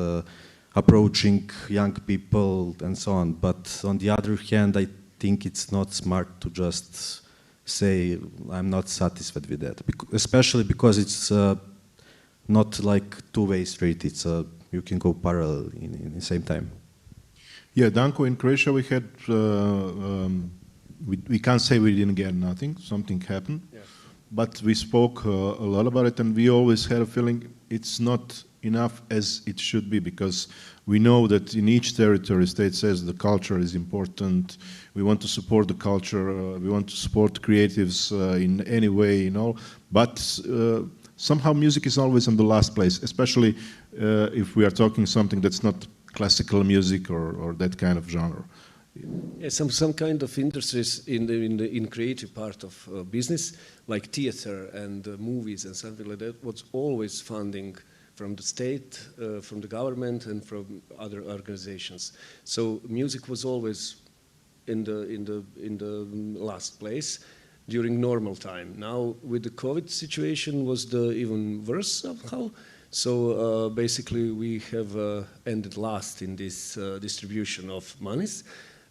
approaching young people and so on. But on the other hand, I think it's not smart to just say, I'm not satisfied with that. Especially because it's not like two-way street. It's you can go parallel in the same time. Yeah, Danko, in Croatia we had, we can't say we didn't get nothing, something happened. Yes. But we spoke a lot about it, and we always had a feeling it's not enough as it should be, because we know that in each territory, state says the culture is important. We want to support the culture. We want to support creatives in any way, you know. But somehow music is always in the last place, especially if we are talking something that's not classical music or that kind of genre. Yeah, some kind of interest in creative part of business, like theater and movies and something like that, was always funding from the state, from the government, and from other organizations. So music was always in the last place during normal time. Now with the COVID situation was the even worse somehow. So basically we have ended last in this distribution of monies,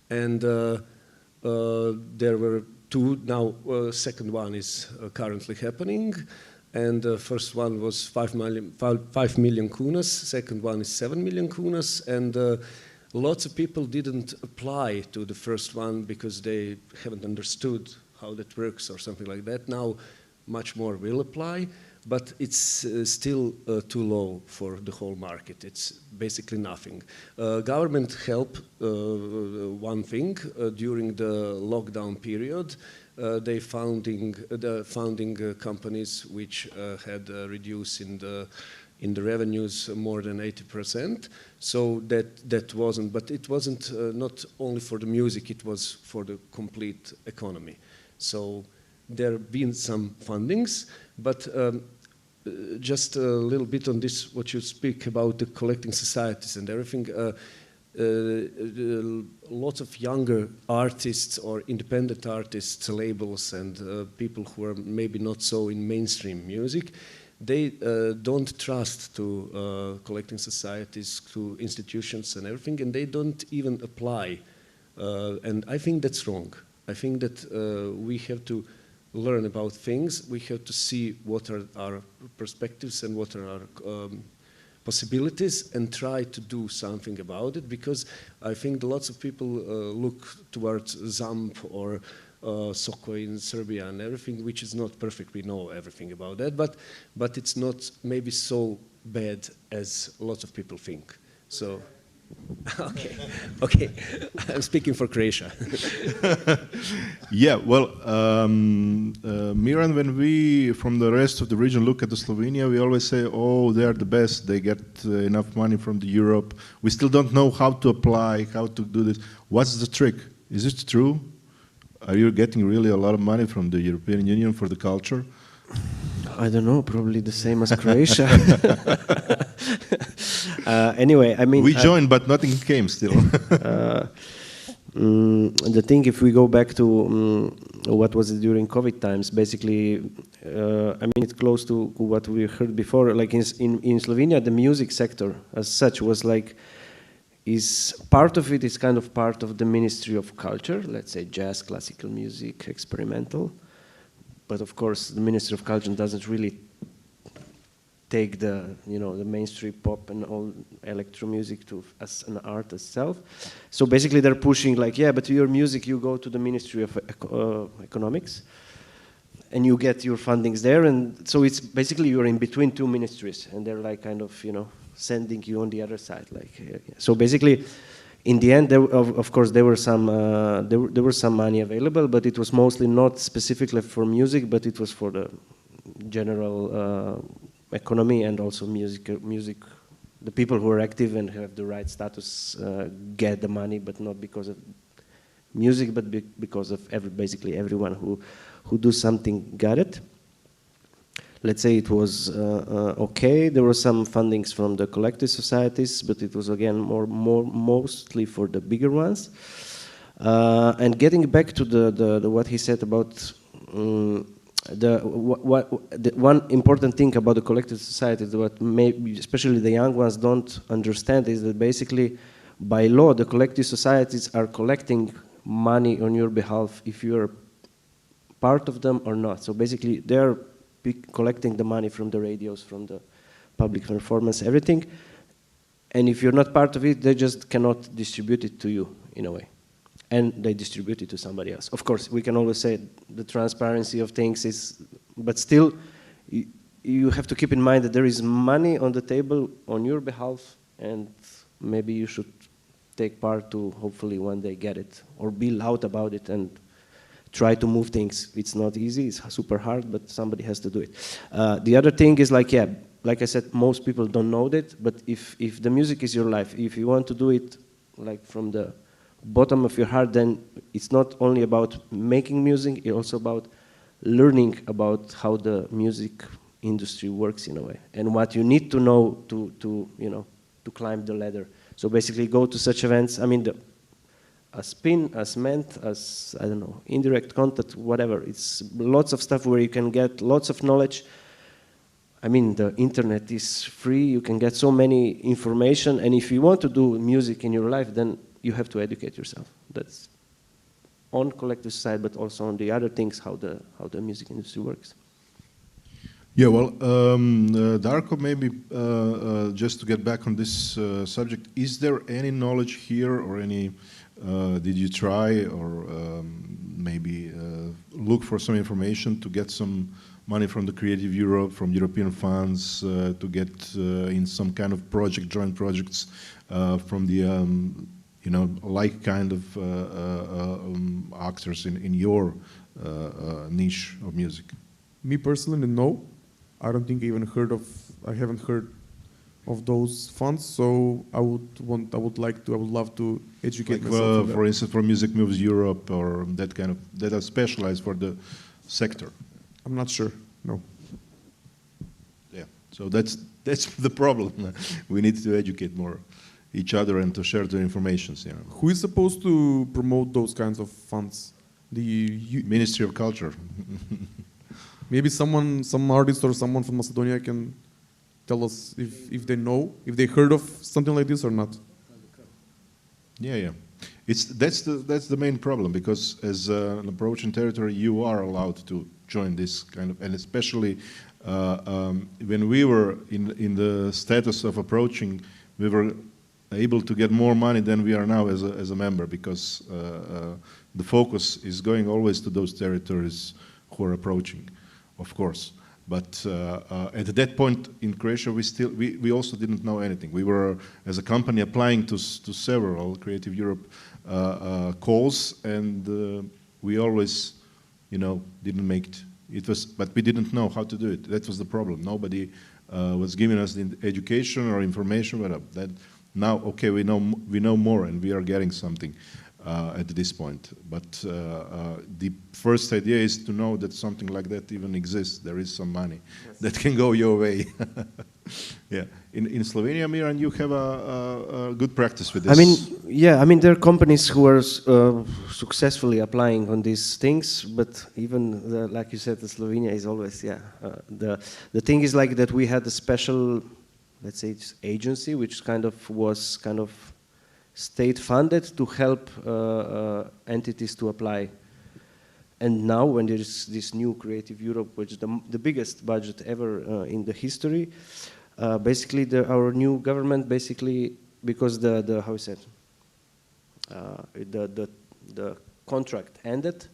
and there were two. Now second one is currently happening, and the first one was 5 million kunas. Second one is 7 million kunas, and lots of people didn't apply to the first one because they haven't understood how that works or something like that. Now much more will apply, but it's still too low for the whole market. It's basically nothing. Government help, one thing, during the lockdown period. They founding companies which had reduced in the revenues more than 80%. So that wasn't, but it wasn't not only for the music, it was for the complete economy. So there have been some fundings, but just a little bit on this, what you speak about the collecting societies and everything. Lots of younger artists or independent artists, labels, and people who are maybe not so in mainstream music, they don't trust to collecting societies, to institutions and everything, and they don't even apply. And I think that's wrong. I think that we have to learn about things. We have to see what are our perspectives and what are our possibilities, and try to do something about it, because I think lots of people look towards ZAMP or Soko in Serbia and everything, which is not perfect. We know everything about that, but it's not maybe so bad as lots of people think. So. Okay. I'm speaking for Croatia. Yeah, well, Miran, when we from the rest of the region look at the Slovenia, we always say, oh, they are the best, they get enough money from the Europe. We still don't know how to apply, how to do this. What's the trick? Is it true? Are you getting really a lot of money from the European Union for the culture? I don't know, probably the same as Croatia. Anyway, I mean... We joined, but nothing came still. The thing, if we go back to what was it during COVID times, basically, I mean, it's close to what we heard before. Like in Slovenia, the music sector as such was like, is part of it is kind of part of the Ministry of Culture, let's say jazz, classical music, experimental. But of course, the Ministry of Culture doesn't really take the mainstream pop and all electro music to as an art itself. So basically, they're pushing like, yeah, but your music, you go to the Ministry of Economics, and you get your fundings there, and so it's basically you're in between two ministries, and they're like kind of sending you on the other side, like so basically. In the end, of course, there were some money available, but it was mostly not specifically for music, but it was for the general economy, and also music. The people who are active and have the right status get the money, but not because of music, but because of basically everyone who do something got it. Let's say it was okay. There were some fundings from the collective societies, but it was again mostly for the bigger ones. And getting back to the what he said about the one important thing about the collective societies, what maybe especially the young ones don't understand, is that basically by law the collective societies are collecting money on your behalf if you are part of them or not. So basically they're collecting the money from the radios, from the public performance, everything. And if you're not part of it, they just cannot distribute it to you in a way. And they distribute it to somebody else. Of course, we can always say the transparency of things is, but still, you have to keep in mind that there is money on the table on your behalf, and maybe you should take part to hopefully one day get it, or be loud about it and try to move things. It's not easy, it's super hard, but somebody has to do it. The other thing is like, yeah, like I said, most people don't know that, but if the music is your life, if you want to do it like from the bottom of your heart, then it's not only about making music, it's also about learning about how the music industry works in a way, and what you need to know to climb the ladder. So basically go to such events. I mean, a spin, a cement, as, I don't know, indirect contact, whatever. It's lots of stuff where you can get lots of knowledge. I mean, the internet is free. You can get so many information. And if you want to do music in your life, then you have to educate yourself. That's on collective side, but also on the other things, how the music industry works. Yeah, well, Darko, maybe just to get back on this subject, is there any knowledge here or any, did you try or maybe look for some information to get some money from the Creative Europe, from European funds, to get in some kind of project, joint projects from the, like kind of actors in your niche of music? Me personally, no. I don't think I haven't heard of those funds, so I would love to educate myself. For instance, for Music Moves Europe or that kind of, that are specialized for the sector. I'm not sure, no. Yeah, so that's the problem. We need to educate more each other and to share the information. Who is supposed to promote those kinds of funds? The Ministry of Culture. Maybe some artist or someone from Macedonia can tell us if they know, if they heard of something like this or not. Yeah. That's the main problem, because as an approaching territory, you are allowed to join this kind of, and especially when we were in the status of approaching, we were able to get more money than we are now as a member, because the focus is going always to those territories who are approaching, of course. But at that point in Croatia, we also didn't know anything. We were, as a company, applying to several Creative Europe calls, and we always, didn't make it. But we didn't know how to do it. That was the problem. Nobody was giving us the education or information. That now, okay, we know more, and we are getting something at this point. But the first idea is to know that something like that even exists. There is some money that can go your way. Yeah. In Slovenia, Miran, you have a good practice with this. There are companies who are successfully applying on these things, but even like you said, Slovenia is always the thing is like that we had a special, let's say, agency which was state funded to help entities to apply. And now, when there is this new Creative Europe, which is the biggest budget ever in the history, basically our new government, because the contract ended,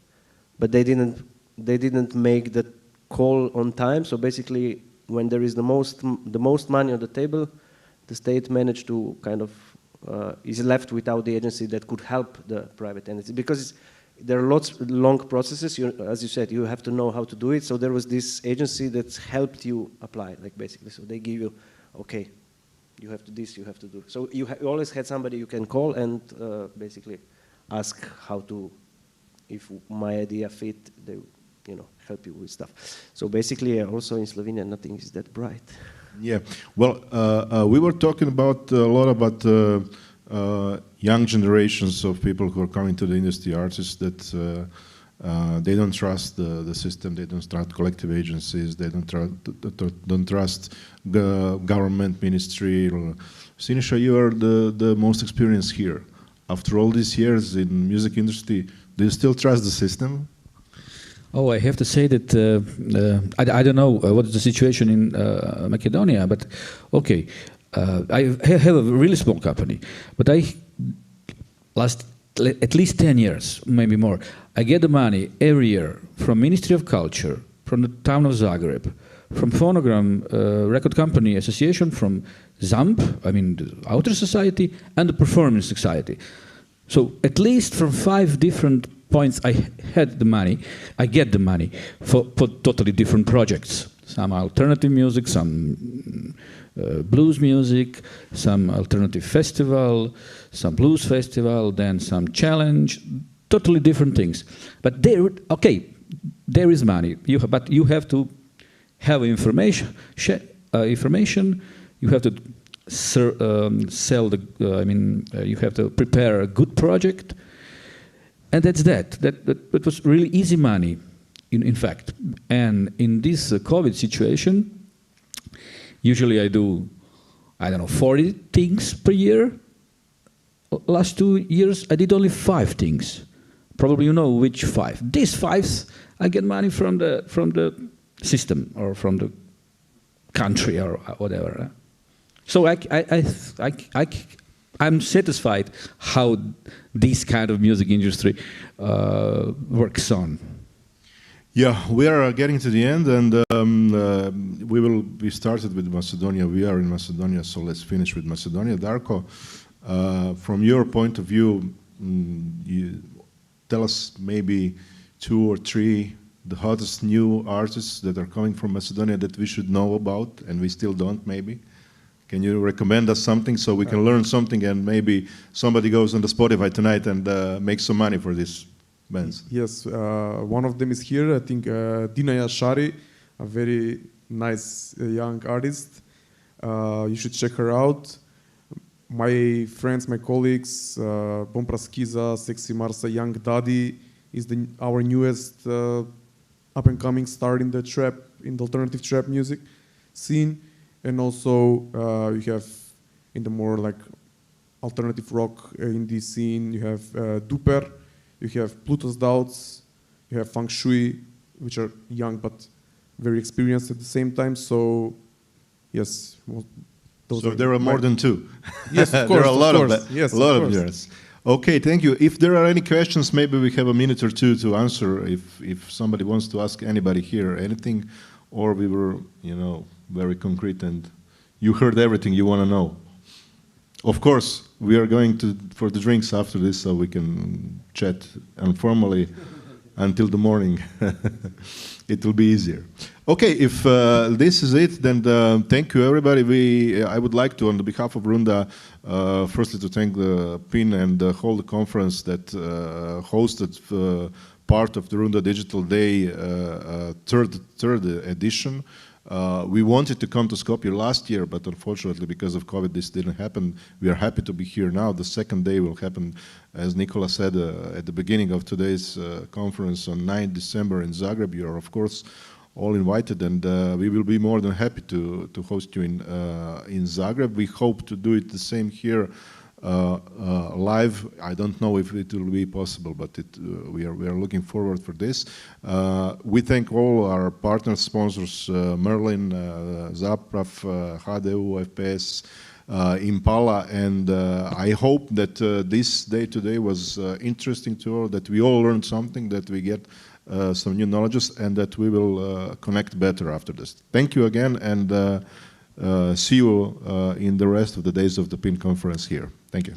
but they didn't make the call on time. So basically, when there is the most money on the table, the state managed to is left without the agency that could help the private entity, because there are lots of long processes. As you said, you have to know how to do it. So there was this agency that helped you apply, So they give you, okay, you have to this, you have to do. So you always had somebody you can call and basically ask how to, if my idea fit, they help you with stuff. So basically, also in Slovenia, nothing is that bright. Yeah, well, we were talking a lot about young generations of people who are coming to the industry, artists that they don't trust the system, they don't trust collective agencies, they don't trust the government ministry. Siniša, you are the most experienced here. After all these years in music industry, do you still trust the system? Oh, I have to say that I don't know what is the situation in Macedonia, but okay, I have a really small company, but last at least 10 years, maybe more, I get the money every year from Ministry of Culture, from the town of Zagreb, from Phonogram Record Company Association, from ZAMP, the Author Society, and the Performance Society. So at least from 5 different points I get the money for totally different projects. some alternative music, some blues music, some alternative festival, some blues festival, then some challenge, totally different things. But there, okay, there is money, but you have to have information. You have to sell the. You have to prepare a good project, and that's that. That was really easy money, in fact. And in this COVID situation, usually I do, I don't know, 40 things per year. Last 2 years, I did only 5 things. Probably you know which 5. These 5, I get money from the system or from the country or whatever. So I'm satisfied how this kind of music industry works on. Yeah, we are getting to the end, and we started with Macedonia. We are in Macedonia, so let's finish with Macedonia. Darko, from your point of view, you tell us maybe 2 or 3 the hottest new artists that are coming from Macedonia that we should know about, and we still don't, maybe. Can you recommend us something so we can learn something, and maybe somebody goes on the Spotify tonight and makes some money for these bands? Yes, one of them is here. I think Dina Shari, a very nice young artist. You should check her out. My friends, my colleagues, Bompraskiza, Sexy Marsa, Young Daddy is our newest up-and-coming star in the alternative trap music scene. And also you have in the more like alternative rock indie scene, you have Duper, you have Pluto's Doubts, you have Feng Shui, which are young but very experienced at the same time. So yes, those so there are more than 2. Yes, of course. There are a lot of that. Yes, a lot of yours. Okay, thank you. If there are any questions, maybe we have a minute or 2 to answer. If somebody wants to ask anybody here anything, or we were, very concrete and you heard everything you want to know. Of course, we are going for the drinks after this, so we can chat informally until the morning. It will be easier. Okay, if this is it, then thank you, everybody. I would like to, on behalf of RUNDA, firstly to thank the PIN and the whole conference that hosted part of the RUNDA Digital Day, third edition. We wanted to come to Skopje last year, but unfortunately because of COVID this didn't happen. We are happy to be here now. The second day will happen, as Nikola said at the beginning of today's conference, on 9 December in Zagreb. You are of course all invited, and we will be more than happy to host you in Zagreb. We hope to do it the same here live. I don't know if it will be possible, but we are looking forward for this. We thank all our partner sponsors, Merlin, Zaprav, HDU, FPS, Impala, and I hope that this day today was interesting to all, that we all learned something, that we get some new knowledges, and that we will connect better after this. Thank you again, and see you in the rest of the days of the PIN conference here. Thank you.